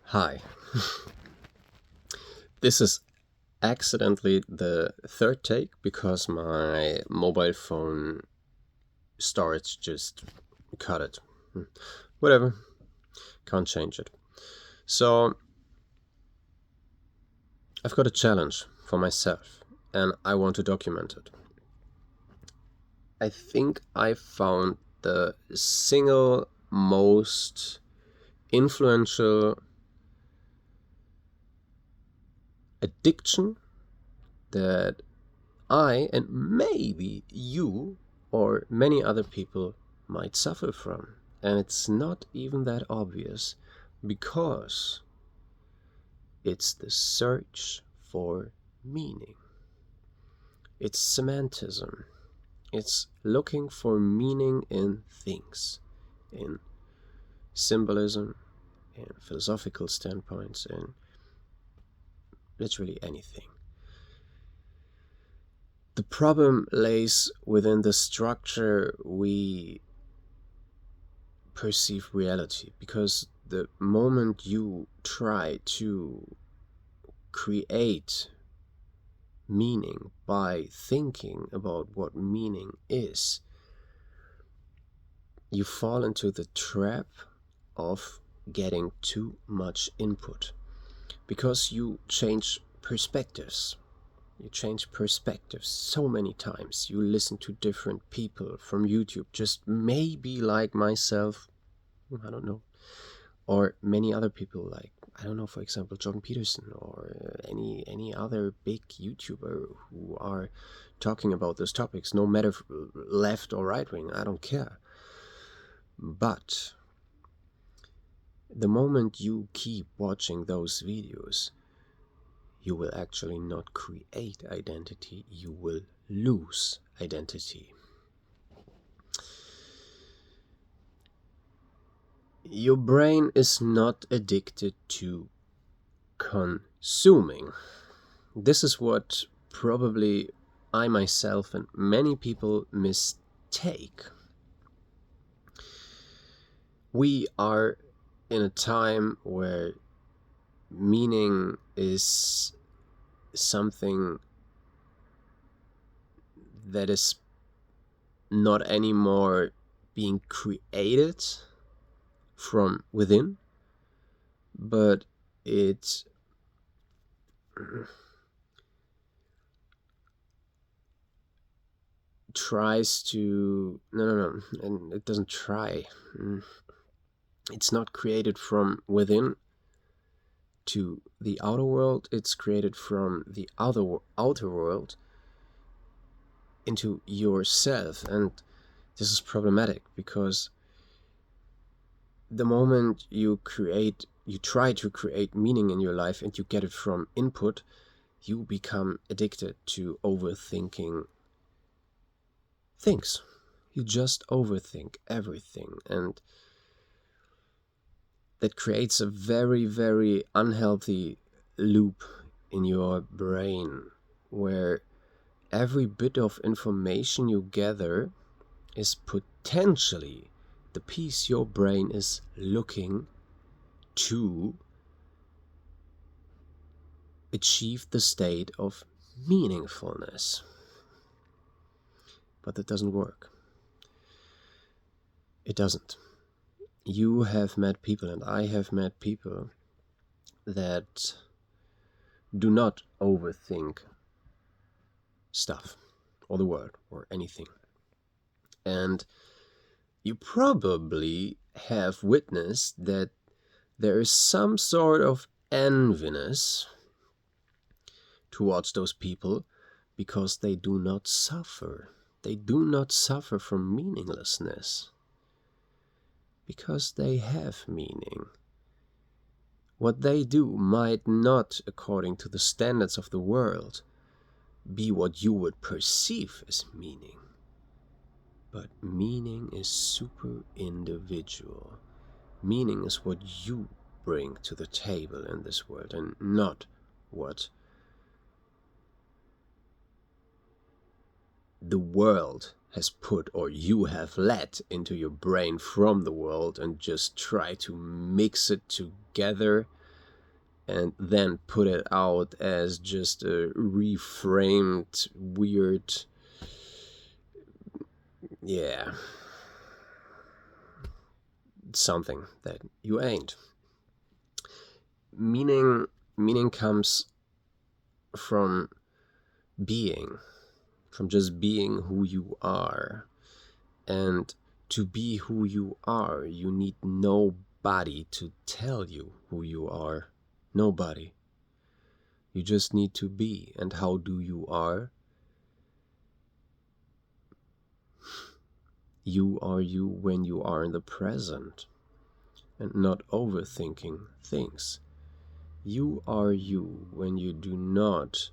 Hi. This is accidentally the third take because my mobile phone storage just cut it. Whatever, can't change it. So, I've got a challenge for myself and I want to document it. I think I found the single most influential addiction that I and maybe you or many other people might suffer from. And it's not even that obvious because it's the search for meaning. It's semanticism. It's looking for meaning in things, in symbolism, in philosophical standpoints, in literally anything. The problem lays within the structure we perceive reality, because the moment you try to create meaning by thinking about what meaning is, you fall into the trap of getting too much input because you change perspectives. You change perspectives so many times. You listen to different people from YouTube, just maybe like myself, I don't know, or many other people like, I don't know, for example, Jordan Peterson or any other big YouTuber who are talking about those topics, no matter left or right wing, I don't care. But the moment you keep watching those videos, you will actually not create identity, you will lose identity. Your brain is not addicted to consuming. This is what probably I myself and many people mistake. We are in a time where meaning is something that is not anymore being created from within, but it tries to no, and it doesn't try. It's not created from within to the outer world, it's created from the outer world into yourself. And this is problematic because the moment you try to create meaning in your life and you get it from input, you become addicted to overthinking things. You just overthink everything, and that creates a very, very unhealthy loop in your brain where every bit of information you gather is potentially the piece your brain is looking to achieve the state of meaningfulness. But that doesn't work. It doesn't. You have met people, and I have met people that do not overthink stuff or the world or anything. And you probably have witnessed that there is some sort of enviness towards those people because they do not suffer. They do not suffer from meaninglessness because they have meaning. What they do might not, according to the standards of the world, be what you would perceive as meaning. But meaning is super individual. Meaning is what you bring to the table in this world and not what the world has put or you have let into your brain from the world and just try to mix it together and then put it out as just a reframed weird, yeah, something that you ain't. Meaning comes from being, from just being who you are. And to be who you are, you need nobody to tell you who you are. Nobody. You just need to be. And how do you are? You are you when you are in the present and not overthinking things. You are you when you do not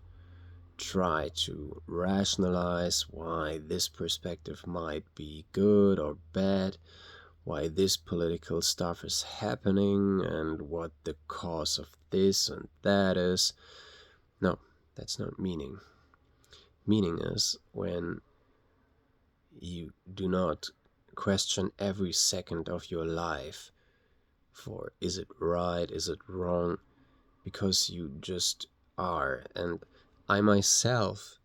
try to rationalize why this perspective might be good or bad, why this political stuff is happening, and what the cause of this and that is. No, that's not meaning. Meaning is when you do not question every second of your life for is it right, is it wrong, because you just are. And I myself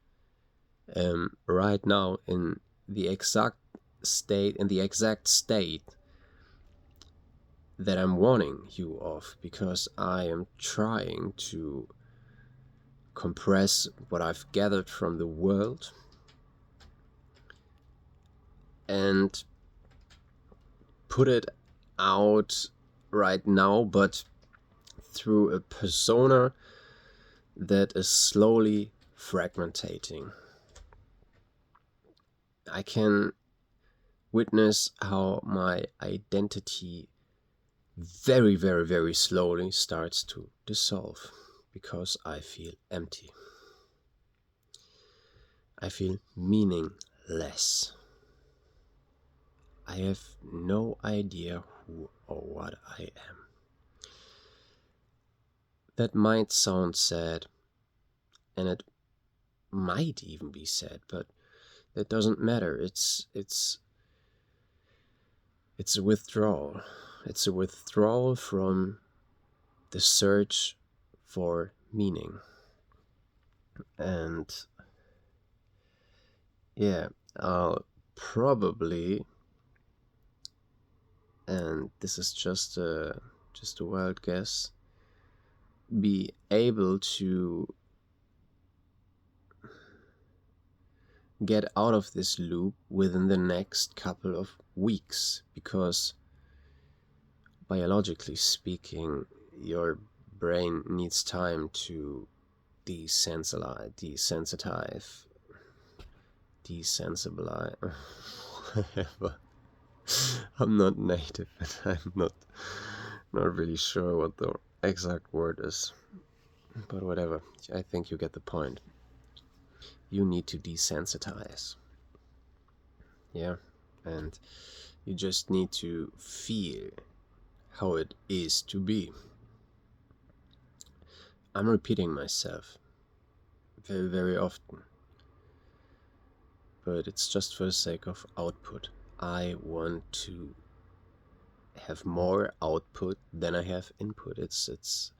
am right now in the exact state that I'm warning you of, because I am trying to compress what I've gathered from the world and put it out right now, but through a persona that is slowly fragmentating. I can witness how my identity very, very, very slowly starts to dissolve because I feel empty. I feel meaningless. I have no idea who or what I am. That might sound sad, and it might even be sad, but that doesn't matter. It's a withdrawal. It's a withdrawal from the search for meaning. And yeah, I'll probably, and this is just a wild guess, be able to get out of this loop within the next couple of weeks, because biologically speaking, your brain needs time to desensitize, whatever. I'm not native and I'm not really sure what the exact word is, but whatever, I think you get the point. You need to desensitize, yeah, and you just need to feel how it is to be. I'm repeating myself very, very often, but it's just for the sake of output. I want to have more output than I have input. It's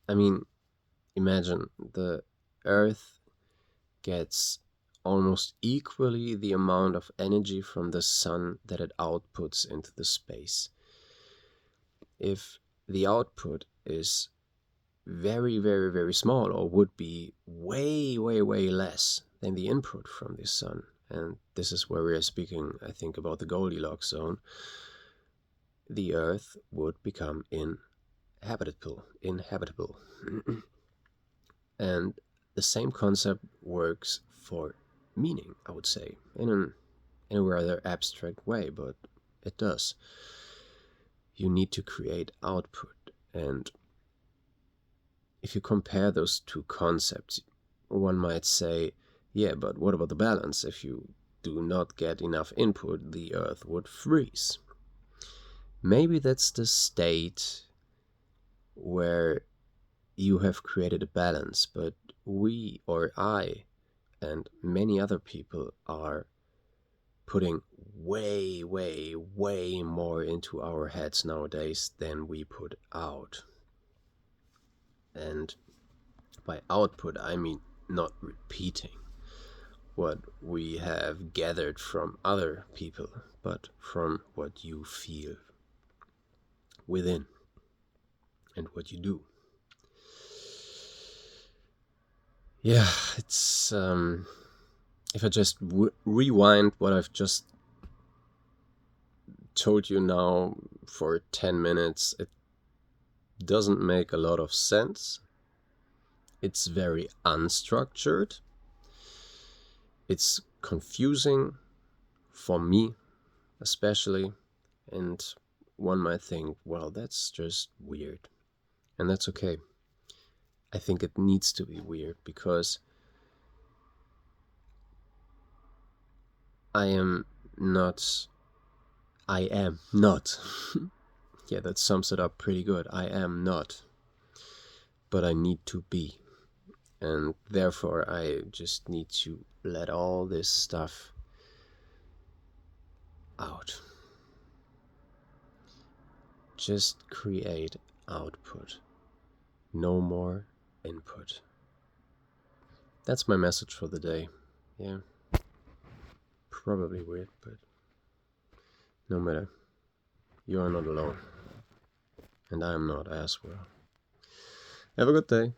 I mean, imagine the Earth gets almost equally the amount of energy from the sun that it outputs into the space. If the output is very, very, very small, or would be way, way, way less than the input from the sun, and this is where we are speaking, I think, about the Goldilocks zone, the Earth would become inhabitable. And the same concept works for meaning, I would say, in a rather abstract way, but it does. You need to create output, and if you compare those two concepts, one might say, yeah, but what about the balance? If you do not get enough input, the Earth would freeze. Maybe that's the state where you have created a balance, but we, or I, and many other people are putting way, way, way more into our heads nowadays than we put out. And by output, I mean not repeating what we have gathered from other people, but from what you feel within and what you do. Yeah, it's if I just rewind what I've just told you now for 10 minutes, it doesn't make a lot of sense. It's very unstructured. It's confusing for me especially, and one might think, well, that's just weird. And that's okay. I think it needs to be weird because I am not. Yeah, that sums it up pretty good. I am not. But I need to be. And therefore I just need to let all this stuff out. Just create output. No more input. That's my message for the day. Yeah. Probably weird, but no matter. You are not alone. And I am not as well. Have a good day.